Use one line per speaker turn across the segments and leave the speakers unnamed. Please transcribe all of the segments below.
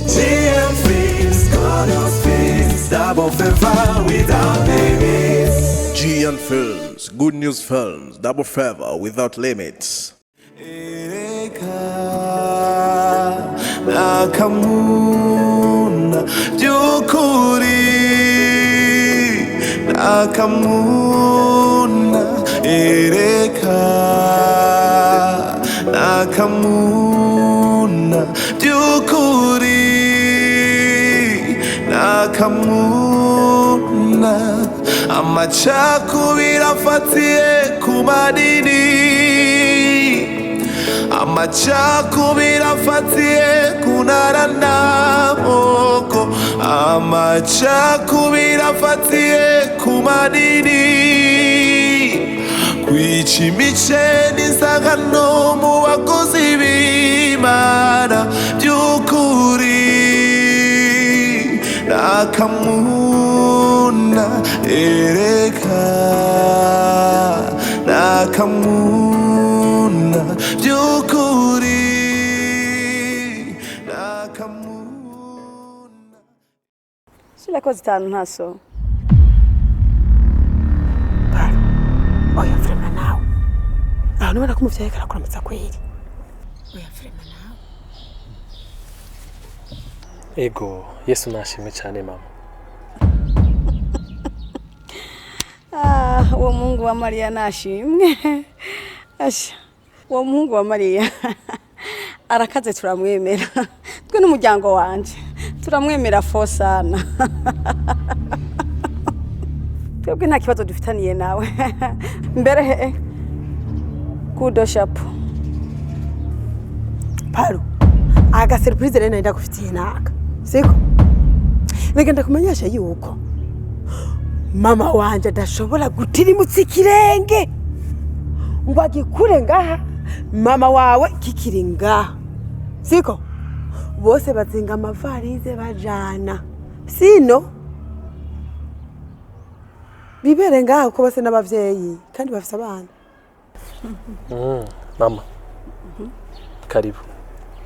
GM Films, God of Films, double favor without limits. GM Films, good news films, double favor without limits. Akamuna Jukuri Akamuna Ereka Akamuna Jukuri Akamuna Amachakubira fatie kumadini Amachakubira fatie kunarana moko Amachakubira fatie kumadini Kwichimiche nisagano mu bakozi b'Imana by'ukuri Nakamuna ereka Nakamuna by'ukuri Nakamuna
Sila kozi tanu ntaso
Oya frema nawe. Nubona ko umuvyaye karakuramutsa kweri. Oya frema nawe.
Ego, Yesu nashimwe cyane mama.
uwo Mungu wa Maria nashimwe. Asha, uwo Mungu wa Maria arakaze turamwemera. Twe n'umuryango wanje turamwemera fo sana. Twebwe nta kibazo dufitaniye nawe. Mbere kudo shapo.
Paru. Aga surprise rero nenda kufitiye naka. Siko? Nigenda kumenyesha yuko mama wanje adashobora gutirimutsa ikirenge. Ngo agikure ngaha mama wawe kikiri ngaha. Siko? Bose bazinga amavarize bajana. Sino bibere ngaho ko bose n'abavyeyi kandi bafise abana.
Mama. Karibu.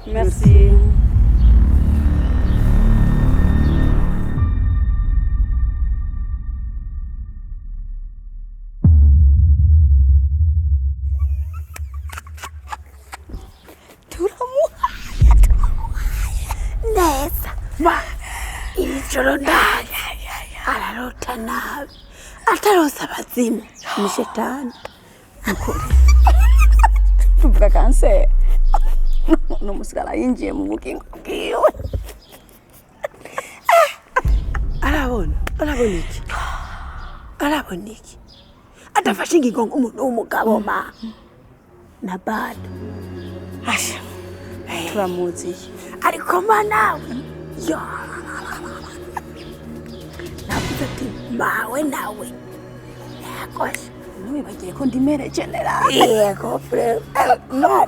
Merci.
Neza. Ma. Ijoro ndaye. Ararota nabi. Atarosa abazimu. Ni shetani. Mukuri.
Tuvuga kanse. No musigara yinjiye mu bukingo bwiwe.
Arabona iki? Arabona iki? Adafashe ingingo umuntu w'umugabo ma. Na bado.
Asha. Turamuzi.
Ariko mana. Yo. Navuze ati mawe nawe. Yakosha.
Ntiwibagiye ko ndi mere general.
Yego frere. No.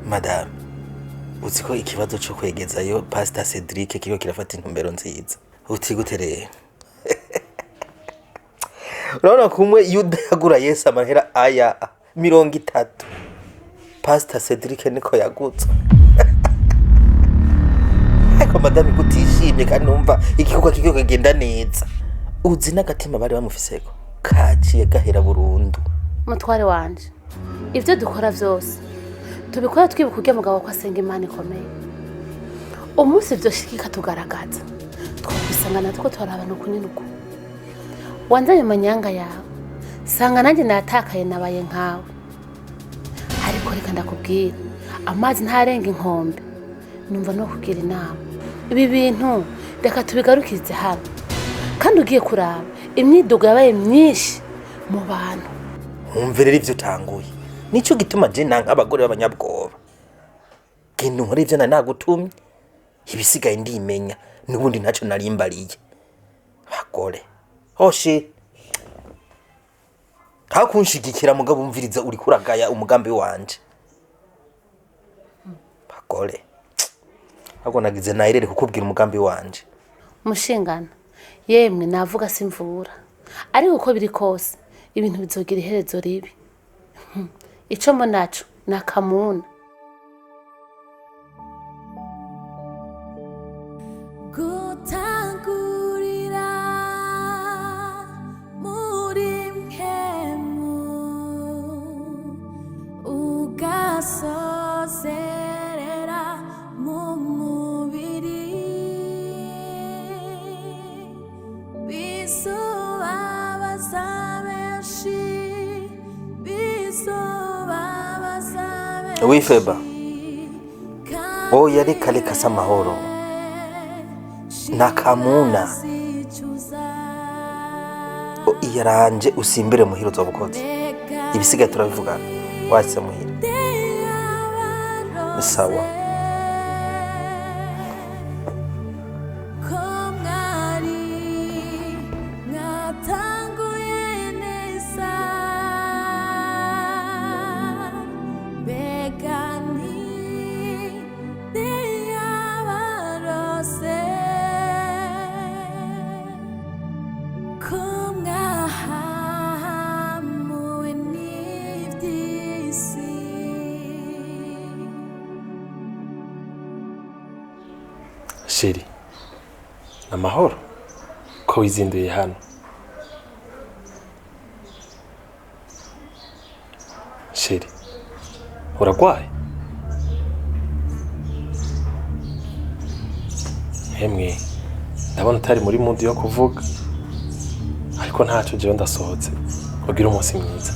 Madame, uziko ikibazo cyo kwegezayo Pastor Cedric kiko kirafata intumbero nziza. Uti gutereye. Urabona kumwe Yuda yagura Yesu amahera aya 30. Pastor Cedric niko yagutse. Ariko madame gutishimye kandi numva igikorwa kiko kagenda neza. Uzi n'agatima bari bamufiseko kaciye gahera burundu.
Mutware wanje, ivyo dukora vyose tubikora twibuka urya mugabo ko asenga Imana ikomeye. Umunsi vyo shikika tugaragaza twakwisangana tuko twarabana kunyinuko. Wanzaye manyanga yawe sanga nanjye natakaye nabaye nkawe. Ariko reka ndakubwira amazi ntarenga inkombe. Numva no kugira inama. Ibi bintu reka tubigarukize hano. Kandi ugiye kuraba imyidogo yabaye myinshi mu bantu.
Umverera ivyo tanguye. Nico gituma je nanka abagore b'abanyabwoba. Kintu nkora ivyo nagutumye. Ibisigaye ndimenya nubundi ntaco narimbariye. Bagore. Hoshi. Hakunshigikira mugabo umviriza uri kuragaya umugambi wanje. Bagore. Ahubwo nagize nairere kukubwira umugambi wanje.
Mushingana yemwe navuga simvura ariko uko biri kose ibintu bizogira iherezo ribi ico mo naco na Akamuna
gutangurira muri Mpwemu ugasozerera mu mubiri bizobabaza benshi
Wifeba oya reka reka samahoro na Akamuna iyaranje usimbire muhiro zobukoze ibisigaye turavugana wase muhiro sawa
Sheri amahoro ko wizinduye hano Sheri uragwaye hemwe ndabona utari muri mood yo kuvuga ariko ntaco jewe ndasohotse ugira umunsi mwiza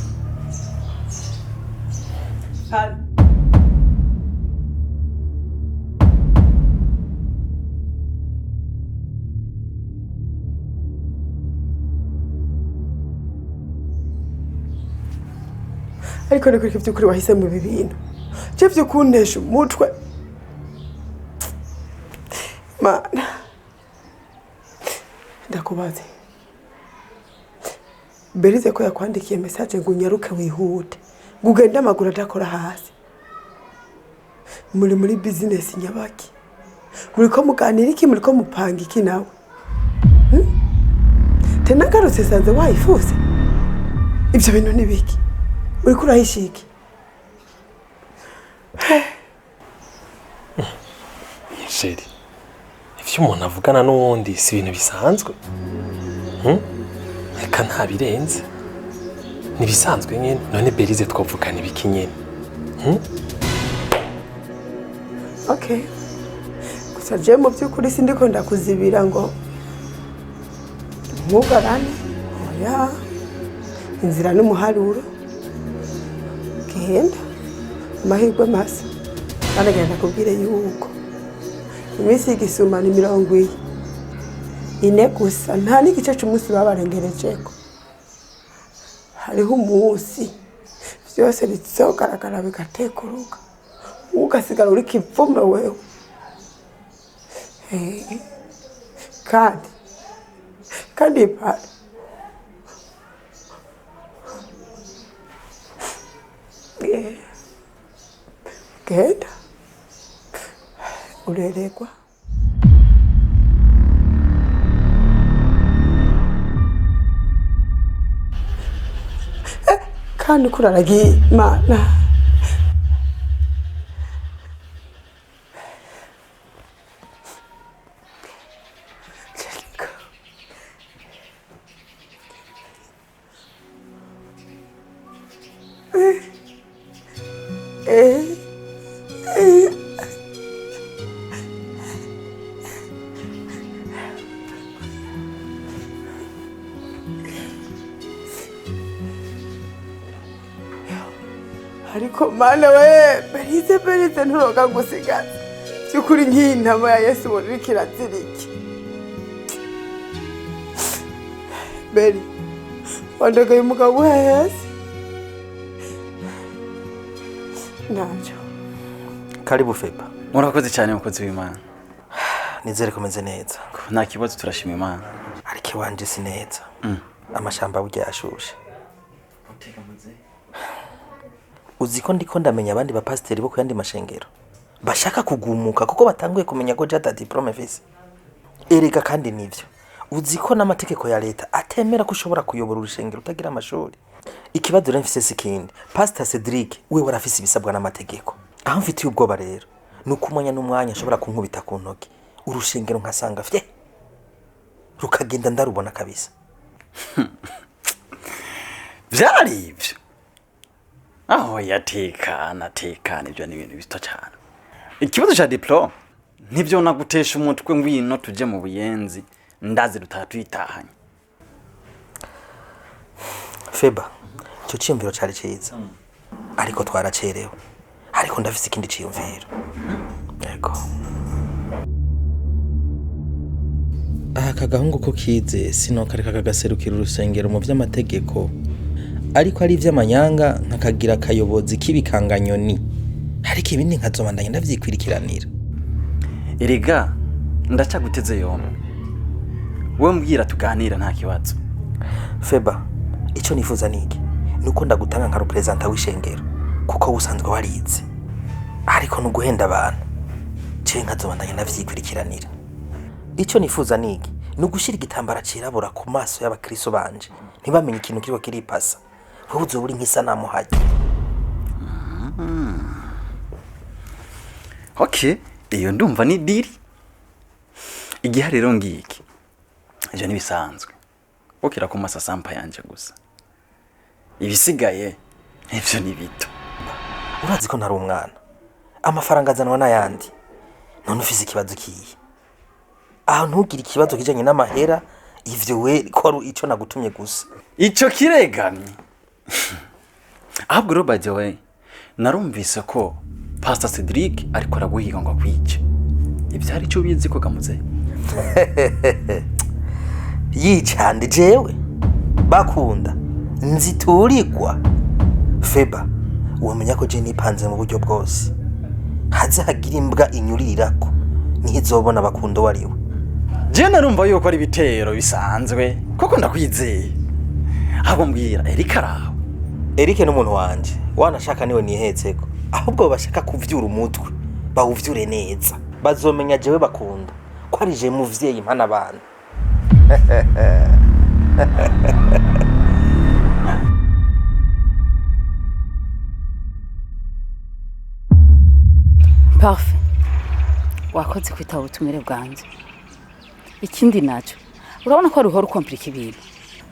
ariko niko by'ukuri wahise mu bibintu je byo kuntesha umutwe mana ndakubaze berize ko yakwandikiye message ngo unyaruke wihute ngugenda amaguru adakora hasi muri business nyabaki muri ko muganira iki muri ko mupanga iki nawe tena garutse sanze wayifuse ibyo bintu nibiki uri kurahishiki
Sheri ivyo umuntu avugana n'uwundi si ibintu bisanzwe reka ntabirenze nibisanzwe nyene none berize twavugana ibiki nyene
okay gusa je mu by'ukuri sindiko ndakuzibira ngo mugarane oya inzira n'umuharuro genda amahirwe masa kandi genda kubwire yuko iminsi igisuma ni 40 ine gusa nta n'igice cy'umunsi babarengerejeko hariho umunsi byose bizogaragara bigatekuruka ugasigara uri kivume wewe kandi pale genda ureregwa kandi kuraragiye mana ariko mana we berize nturoga gusigaza cyukuri nk'intama ya Yesu muri kiraziriki beri wandagaye umugabo wese nacyo
karibu Feba
murakoze cyane mukozi w'Imana
nizere komeze neza
nta kibazo turashima Imana
ariko wanje si neza amashamba burya yashushe uziko ndiko ndamenya abandi ba pasiteri bo kuyandi mashengero bashaka kugumuka kuko batanguye kumenya ko jata diplome visi erega kandi nivyo uzi ko n'amategeko ya leta atemera ko ushobora kuyobora urushengero utagira amashuri. Ikibazo rero mfise sikindi, Pastor Cedric we warafise ibisabwa n'amategeko. Aho mfitiye ubwoba rero nuko umwanya n'umwanya ashobora kunkubita ku ntoki urushengero nkasanga fye rukagenda ndarubona kabisa.
Vyari ivyo. Aho yatekana ibyo ni ibintu bito cyane. Ikibazo cha diploma nibyo nagutesha umutwe ngwino tuje mu buyenzi ndazi rutatwitahanye.
Feba, cyo cyumviro cyari cyiza. Ariko twaracerewe. Ariko ndafise ikindi cyumviro. Yego. Aka gahungu ko kize sinokareka kagaserukira urusengero mu vy'amategeko. Ariko ari ivy'amanyanga nkakagira akayobozi k'ibikanganyoni. Ariko ibindi nkazobandanya ndavyikwikiranira.
Erega ndacaguteze yomwe. We mbwira tuganira nta kibazo.
Feba, ico nifuza niki nuko ndagutanga nka representa w'ishengero kuko usanzwe warize. Ariko nuguhenda abantu. Ce nkazobandanya ndavyikwikiranira. Ico nifuza niki nugushira igitambara cirabura ku maso y'abakristo banje. Ntibamenye ikintu kiriko kiripasa. Wowe uzoburi nk'isanamu haje.
Okay, iyo ndumva ni diri. Igihe rero ngiki. Ejo nibisanzwe. Ukira ku masasampa yanje gusa. Ibisigaye ivyo ni bito.
Urazi ko ntari umwana. Amafaranga azanwa n'ayandi. None ufise ikibazo kiyi. Aho ntugira ikibazo kijanye n'amahera, ivyo we ko ico nagutumye gusa.
Ico kiregamye. Ahubwo rero by the way, narumvise ko Pastor Cedric ariko araguhiga ngo akwice. Ivyari cyo bizi ko gamuze.
Yicande jewe. Bakunda. Nziturigwa. Feba, wamenya ko je nipanze mu buryo bwose. Haze hagira imbwa inyurirako. Nizobona bakundo wariwe.
Je narumva yuko ari bitero bisanzwe. Koko ndakwizeye. Abo mbwira Eric araho.
Eric n'umuntu wanje. Wanashaka niwe nihetseko. Ahubwo bashaka kuvyura umutwe. Bawuvyure neza. Bazomenya jewe bakunda. Ko ari je muvyeyi impana abantu.
Parfait. Wakoze kwitaba ubutumire bwanjye. Ikindi naco. Urabona ko ruhora ukomplika ibintu.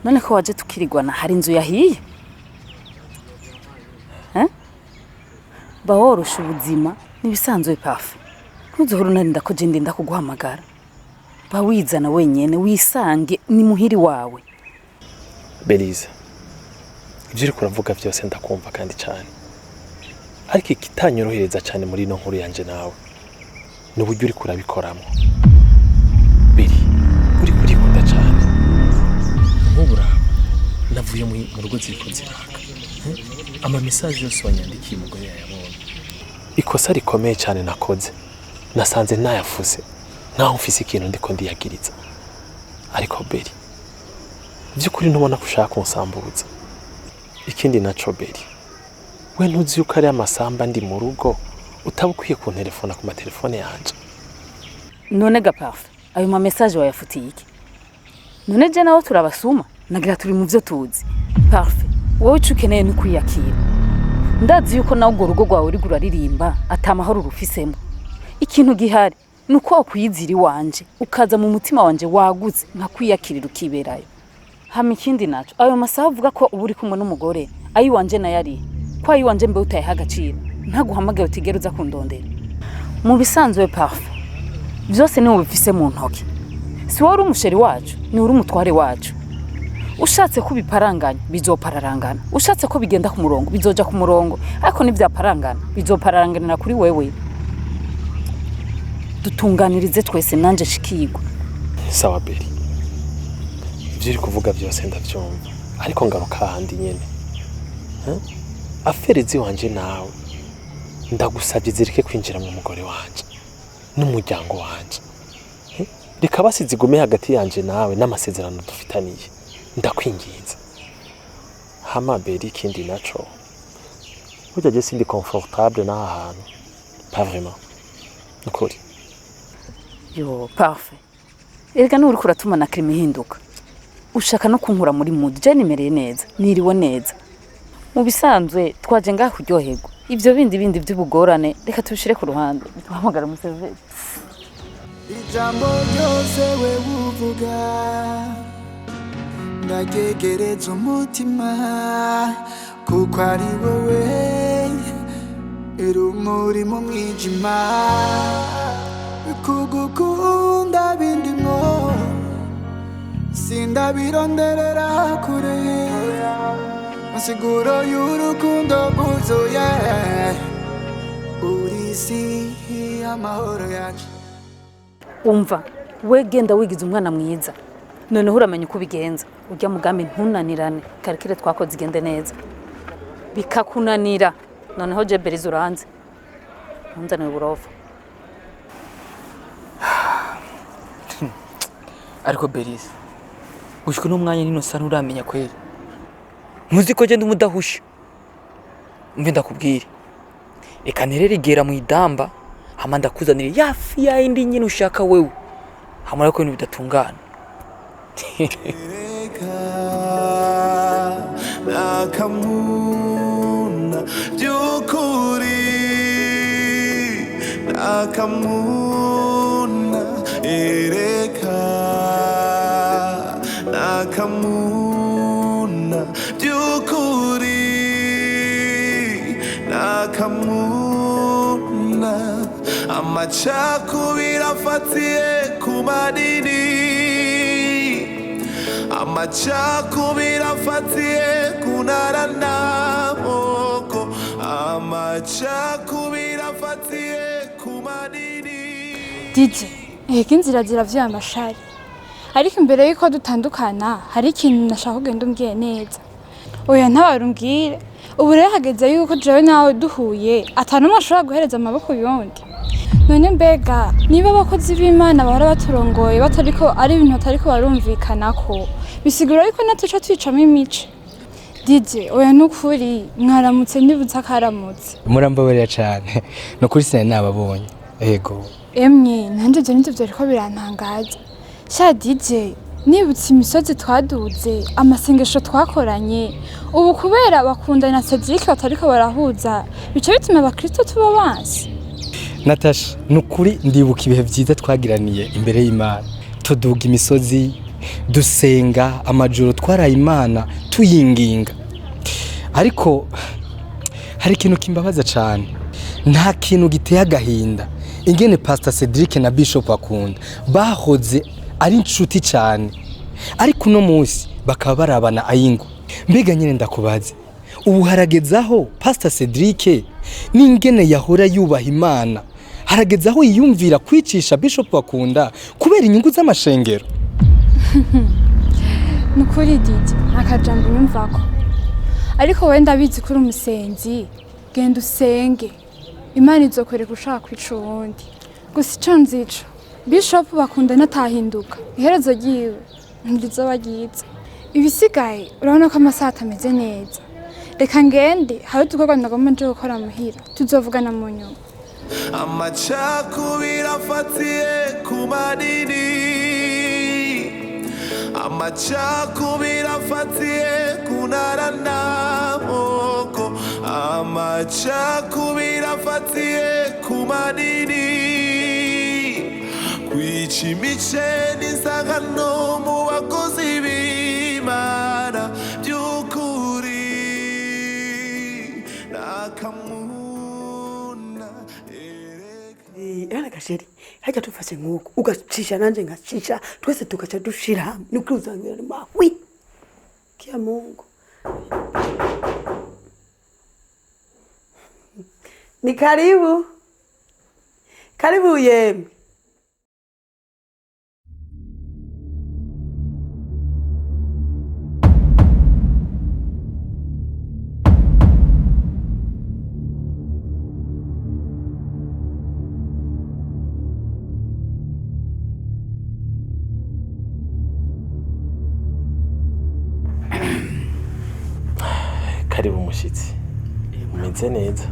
None ko waje tukirigwana hari inzu yahiye? Baworosha ubuzima nibisanzwe Parfait. Ntuzohora unarinda ko je ndenda kuguhamagara. Bawizana wenyene wisange ni muhiri wawe.
Belize, ibyo uri kuravuga byose ndakumva kandi cyane. Ariko ikitanyorohereza cyane muri no nkuru yanje nawe n'uburyo uri kurabikoramo. Biri, uri kurikunda cyane. Nkubura navuye mu rugo ziko ziraka. Ama message yose wanyandikiye umugore yayabonye. Ikosa rikomeye cyane nakoze. Nasanze nayafuze. Naho mfise ikintu ndiko ndiyagiriza. Ariko Beri, byukuri ntubona ko ushaka kunsambuza. Ikindi naco Beri, we ntuzi yuko ari amasamba ndi mu rugo utabukwiye ku telefona ku matelefone yanje.
None ga Parfait, ayo ma message wayafutiye iki? None je nawo turabasuma, nagira turi mu byo tuzi. Parfait, wowe ukeneye no kwiyakira. Ndazi yuko nawo go rugo rwawe uri guraririmba atamahoro rufisemo. Ikintu gihari nuko kwiziri wanje ukaza mu mutima wanje waguze nka kwiyakirira ukiberayo. Hama ikindi naco ayo masaha avuga ko uburi kumwe n'umugore ayi wanje na yari ko ayi wanje mbe utaye hagaciro ntaguhamagaye utigeruza kundondera. Mu bisanzwe Parfait, byose ni ubifise mu ntoki. Si wari umusheri wacu ni uri umutware wacu. Ushatse ko biparanganya bizopararangana, ushatse ko bigenda ku murongo bizoja ku murongo, ariko nivyaparangana bizoparanganira kuri wewe. Dutunganirize twese nanje shikigwa.
Sawa Beri, ibyo uri kuvuga byose ndabyumva, ariko ngaruka handi nyene. Afere ziwanje nawe ndagusabye zireke kwinjira mu mugore wanje n'umuryango wanje. Reka basizigume hagati yanje nawe n'amasezerano dufitaniye. Ndakwinginze. Hama Beri, ikindi naco burya je sindi confortable n'ahantu. Pas vraiment. Ukuri.
Yo Parfait, Erega n'uri kuratuma na krimi hinduka. Ushaka no kunkura muri mood. Je nimereye neza, niriwe neza. Mu bisanzwe twaje ngaha kuryoherwa. Ivyo bindi vy'ubugorane reka tubishire ku ruhande. Duhamagara umuseveri.
Ijambo ryose we uvuga ndagegereza umutima kuko ari wowe urumuri mu mwijima kugukunda bindimo sindabironderera kure masiguro y'urukundo buzuye urisi amahoro yacu.
Umva, we genda wigize umwana mwiza. Noneho uramenya uko bigenza. Ujya mugambi ntunanirane. Karikire twakoze igende neza. Bikakunanira. Noneho je Beriza uranze. Ntunzane uburofa.
Ariko Beriza, ushwe n'umwanya nino sana uramenya kweli. Ntuzi ko je ndumudahusha. Mbe ndakubwire. Eka nererigera mu idamba. Hama ndakuzanira yafi ya indi nyine ushaka wewe. Hamara ko ibintu bidatungana.
Akamuna byukuri Akamuna ereka Akamuna byukuri Akamuna amacakubiri afatiye ku manini amacakubiri afatiye ku ntara n'amoko amacakubiri afatiye ku manini.
DJ ega inzira ziravyuye amashari ariko imbere yuko dutandukana hari ikintu nashaka kugenda umbwiye neza. Oya ntabarumbwire ubu rero hageze yuko jewe nawe duhuye atanumwe ashobora guhereza amaboko yundi. None mbega niba abakozi b'Imana bahora baturongoye batariko ari ibintu batariko barumvikanako bisigura yuko natuca twicamo imice. DJ oya nukuri mwaramutse ndibutsa karamutse.
Murambabarira cyane nukuri sinari nababonye. Ego
emwe nanje je nivyo byariko birantangaza. Sha DJ nibutse imisozi twaduze amasengesho twakoranye ubu kubera bakundana Cedric batariko barahuza bice bituma abakristo tuba bansi.
Natasha nukuri ndibuka ibihe byiza twagiraniye imbere y'Imana. Tuduga imisozi dusenga amajoro twaraye Imana tuyinginga. Ariko hari ikintu kimbabaza cyane. Nta kintu giteye agahinda ingene Pastor Cedric na Bishop Akunda bahoze ari inshuti cyane. Ariko uno munsi bakaba barabana ayingo. Mbega nyine ndakubaze. Ubu haragezaho Pastor Cedric n'ingene yahora yubaha Imana. Haragezaho yiyumvira kwicisha Bishop Akunda kubera inyungu z'amashengero.
Nukuri DJ akajambo nyumvako. Ariko wenda bizi kuri umusenzi genda usenge. Imana izokwereka ushaka kwica uwundi. Gusa ico nzico Bishop bakundana atahinduka. Iherezo ryiwe ntizoba ryiza. Ibisigaye urabona ko amasaha atameze neza. Reka ngende hari udukorwa ndagomba nje gukora muhira. Tuzovugana mu nyuma.
Amacakubiri afatiye ku manini amacakubiri afatiye ku ntara n'amoko amacakubiri afatiye ku manini kwica imice n'isangano mu bakozi b'Imana by'ukuri Akamuna
Yana gasheri hajya tufashe nkuko ugacisha nanje ngacisha twese tukaca dushira hamwe nuko uzangira ni mawi kia Mungu ni karibu yemwe.
Karibu mushitsi. Umeze neza.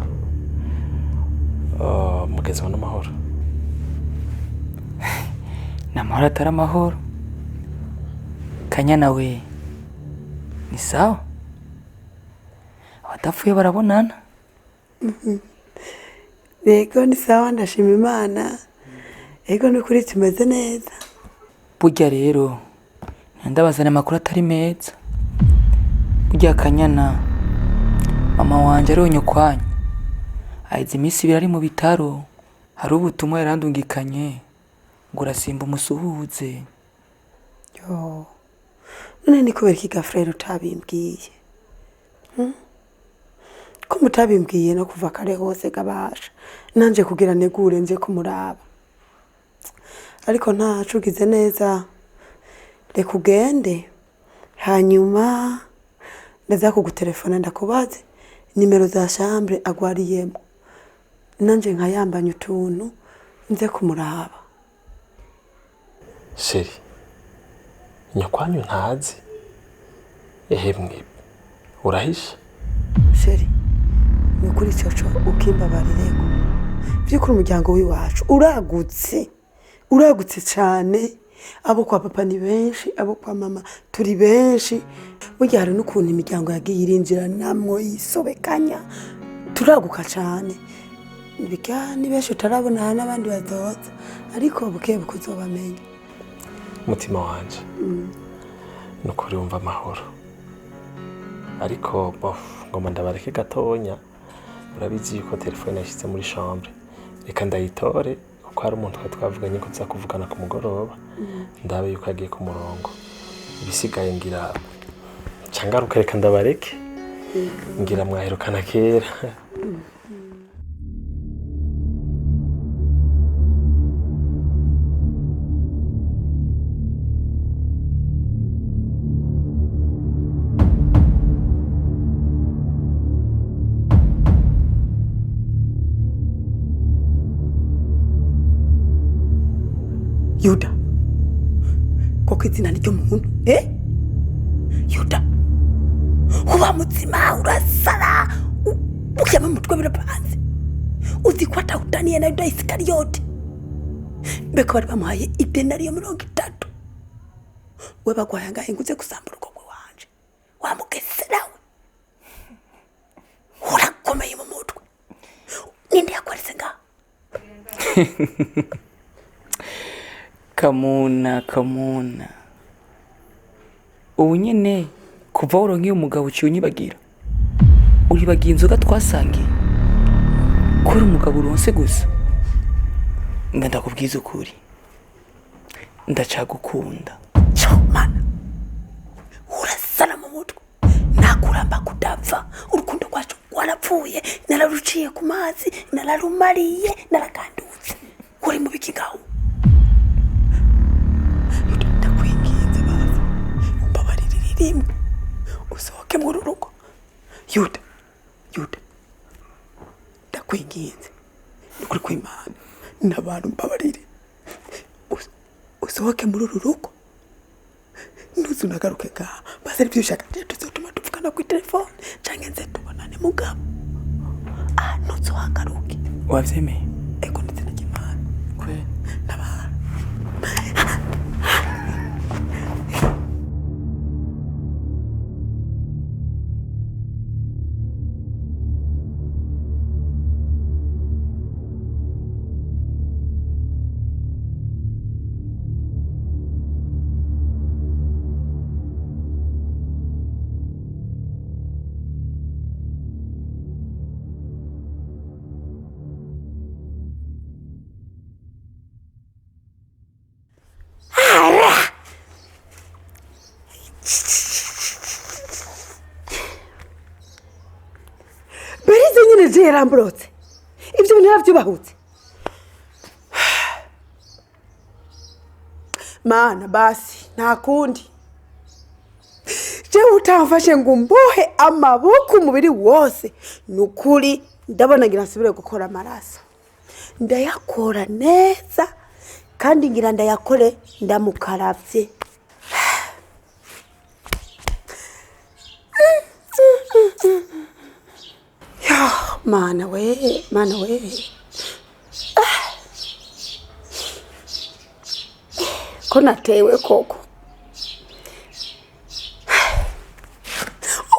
Mugeze wa n'amahoro.
namahoro atari amahoro. Kanyana we ni sawa, abadapfuye barabonana.
Yego ni sawa, ndashima Imana. Yego ni kuri tumeze neza.
Burya rero ndabazana amakuru atari meza. Burya Kanyana mama wanje aronyo kwanya aize imisi birari mu bitaro, hari ubutumwa yarandungikanye ngo urasimba umusuhuze.
Yo, none ni kubera iki gafrero utabimbwiye? Ko mutabimbwiye no kuva kare hose gabasha nanje kugira negure nje kumuraba. Ariko ntacu ugize neza, reka ugende hanyuma ndaza kugutelefona ndakubaze nimero za chambre agwariyemo, nanje nkayambanya utuntu nze kumuraba.
Sheri, nyokwanyu ntazi? Mwe urahisha?
Sheri, nukuri cyoco ukimbabarireko. Byukuri umuryango wiwacu uragutse cyane. Abo kwa papa ni benshi, abo kwa mama turi benshi. Burya hari n'ukuntu imiryango yagiye irinjira namwo yisobekanya, turaguka cyane. Bika ni benshi utarabona n'abandi bazoza, ariko buke bukuzobamenya.
Mutima wanje nukuri wumva amahoro, ariko ngoma ndabareke gatonya. Urabizi yuko telefone yashyize muri chambre, reka ndayitore kuko hari umuntu twavuganye ko tuzakuvugana ku mugoroba. Ndabe yuko yagiye ku murongo, ibisigaye ngira cangaruka, reka ndabareke ngira mwaherukana kera.
Yuda, koko izina niryo muntu? Yuda, uba mutima urasara, ukyama mutwe birapanze. Uzi ko atawutaniye na Yuda Isikariyote. Mbeko bari bamuhaye idenariyo 30. We bagwaye ngahe nguze gusambura uko wanje. Wamugesera we. Urakomeye mu mutwe. Ninde yakwarese nga?
Kamuna ubu nyene kuva uronkiye umugabo uciye unyibagira, uribagiye inzoga twasangiye kuri umugabo uronse gusa. Nga ndakubwiza ukuri, ndacagukunda.
Mana, urasana mu mutwe, nakuramba kudapfa. Urukundo rwacu rwarapfuye, nararuciye ku mazi, nararumariye, narakandutse. Uri mu biki ngaho? Rimwe usohoke mu rugo. Yuda, ndakwinginze nukuri kw'Imana n'abantu mbabarire, usohoke muri uru rugo. Ntuzunagaruke ngaha, basi aribyo ushaka tuzotuma tuvugana ku telefone canke nze tubonane mugabo. Ntuzohagaruke.
Wavyemeye?
Ego ndetse na Imana kwe n'abantu. Yaramburotse ibyo bintu yavyubahutse. Mana basi nta kundi, je utamfashe ngo mbohe amaboko umubiri wose, nukuri ndabona ngira nsubire gukora amaraso. Ndayakora neza kandi ngira ndayakore ndamukaravye. Mana we. ko natewe koko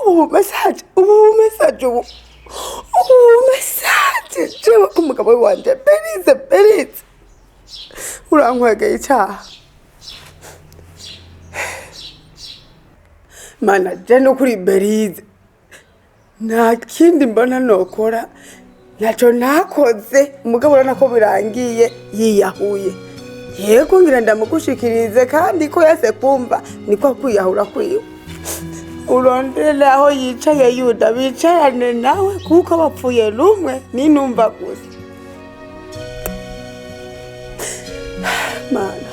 ubu message jewe kumugabo wanje Belize urankwegeye icyaha mana je no kuri Belize nta kindi mbona nokora naco nakoze umugabo urana ko birangiye yiyahuye yego ngira ndamugushikirize kandi ko yase kumva niko kwiyahura kwiwe urondele aho yicaye Yuda bicarane nawe kuko bapfuye rumwe ninumva gusa mana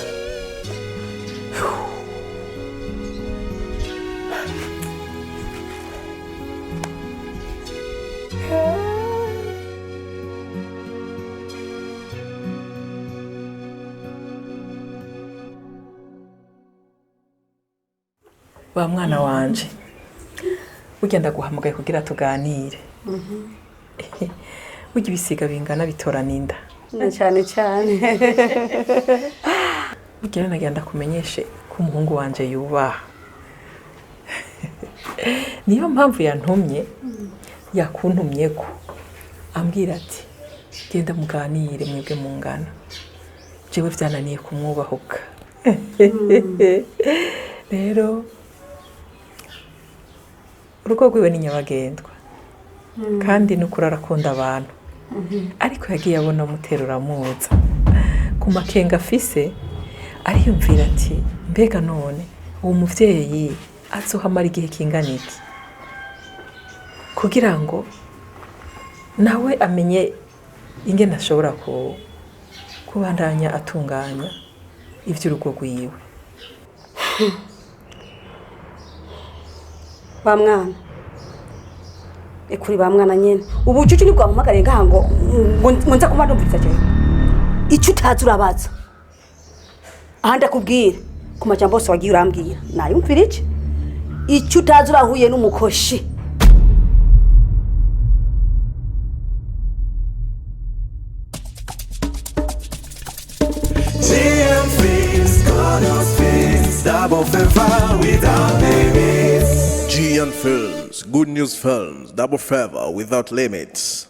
wa mwana wanje ugenda guhamagaye kugira tuganire ujye ibisiga bingana bitorana inda
cyane
ugenda nagenda kumenyeshe ko umuhungu wanje yubaha niyo mpamvu yantumye yakuntumye ko ambwira ati genda muganire mwebwe mungana jewe vyananiye kumwubahuka rero urugo rwiwe ni nyabagendwa kandi nukuri arakunda abantu ariko yagiye abona muterura muza ku makenga afise ariyumvira ati mbega none uwo muvyeyi azohamara igihe kingana iki kugira ngo nawe amenye ingene ashobora kubandanya atunganya ivy'urugo rwiwe.
Ba mwana ekuri ba mwana nyene ubucucu nibwo ampamagare ngahango nza kuma ndumviriza cyane icyo utazi urabaza ahanda kubwira ku majambo yose wagiye urambwira nayumvira iki icyo utazi urahuye n'umukoshi
Double favor without limits. GN Films, Good News Films, Double Favor without limits.